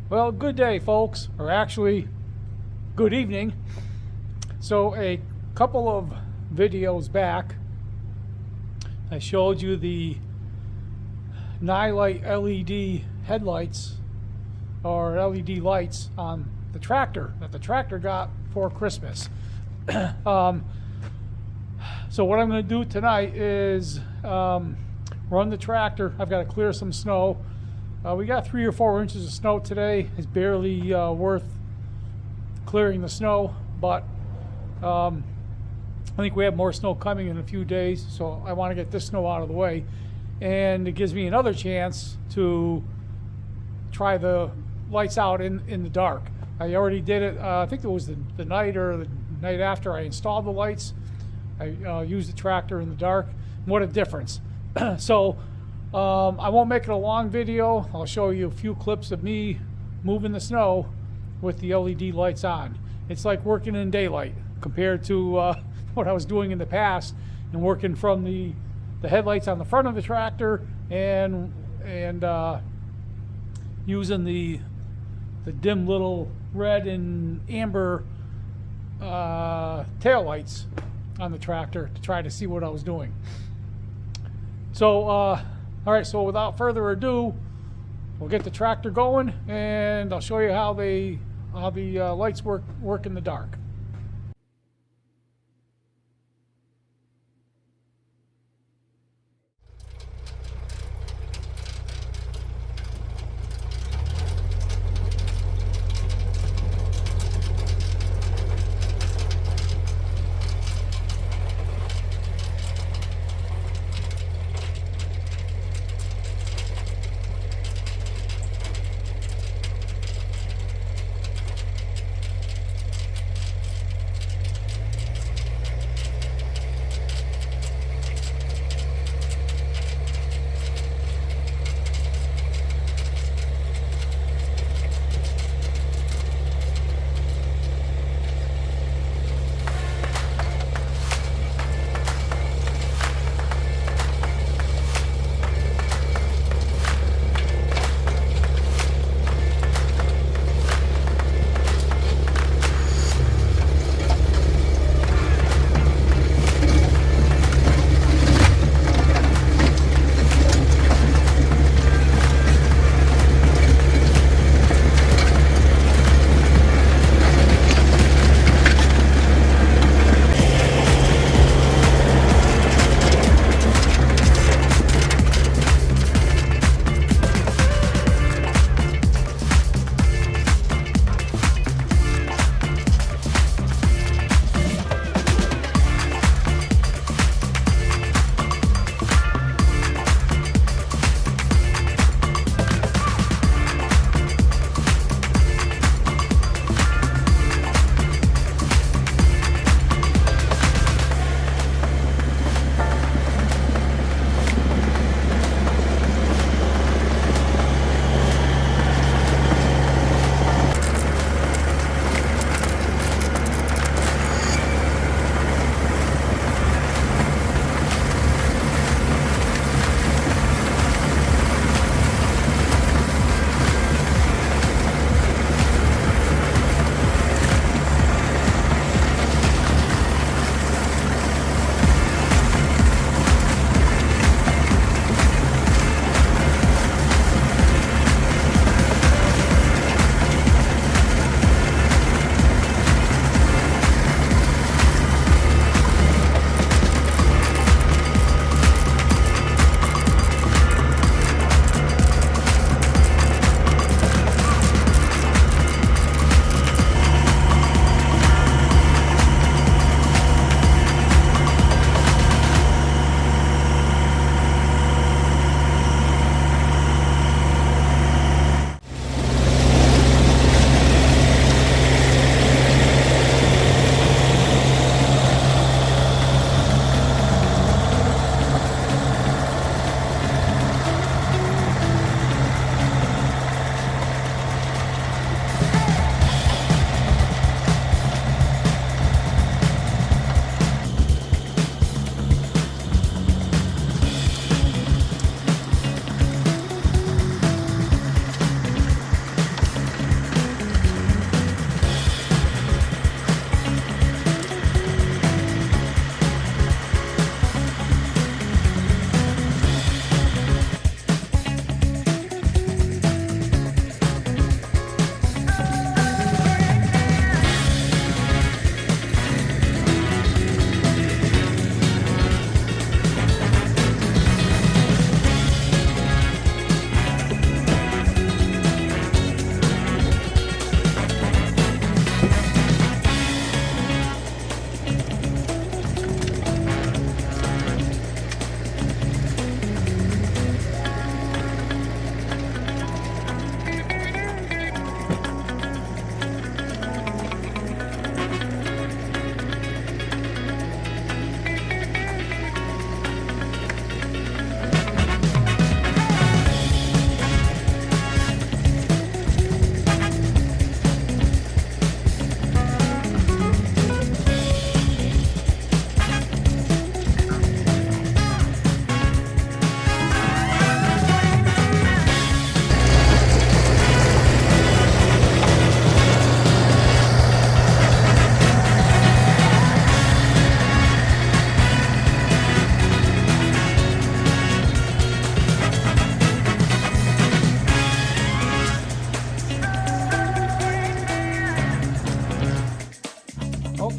Well, good day, folks, or actually, good evening. So a couple of videos back, I showed you the Nilight LED headlights, or LED lights on the tractor that the tractor got for Christmas. So what I'm going to do tonight is run the tractor. I've got to clear some snow. We got 3 or 4 inches of snow today. It's barely worth clearing the snow, but I think we have more snow coming in a few days, so I want to get this snow out of the way. And it gives me another chance to try the lights out in the dark. I already did it, I think it was the night or the night after I installed the lights. I used the tractor in the dark. What a difference. So I won't make it a long video. I'll show you a few clips of me moving the snow with the LED lights on. It's like working in daylight compared to what I was doing in the past, and working from the headlights on the front of the tractor and using the dim little red and amber tail lights on the tractor to try to see what I was doing. So all right, so without further ado, we'll get the tractor going, and I'll show you how the lights work in the dark.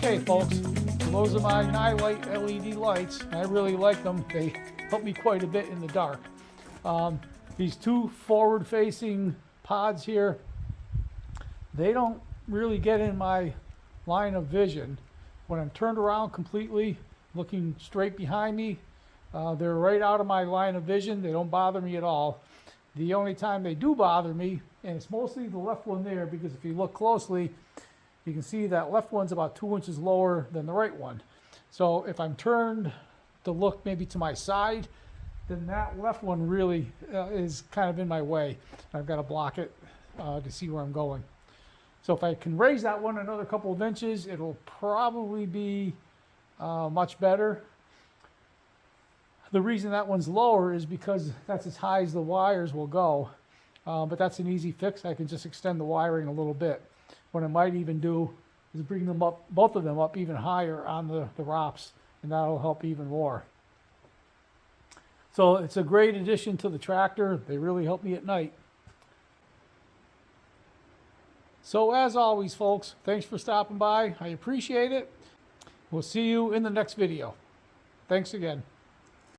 Okay folks, so those are my Nilight LED lights. I really like them. They help me quite a bit in the dark. These two forward facing pods here, they don't really get in my line of vision. When I'm turned around completely, looking straight behind me, they're right out of my line of vision. They don't bother me at all. The only time they do bother me, and it's mostly the left one there, because if you look closely, you can see that left one's about 2 inches lower than the right one. So if I'm turned to look maybe to my side, then that left one really is kind of in my way. I've got to block it to see where I'm going. So if I can raise that one another couple of inches, it'll probably be much better. The reason that one's lower is because that's as high as the wires will go. But that's an easy fix. I can just extend the wiring a little bit. What I might even do is bring them up, both of them up even higher on the ROPS, and that'll help even more. So it's a great addition to the tractor. They really help me at night. So as always, folks, thanks for stopping by. I appreciate it. We'll see you in the next video. Thanks again.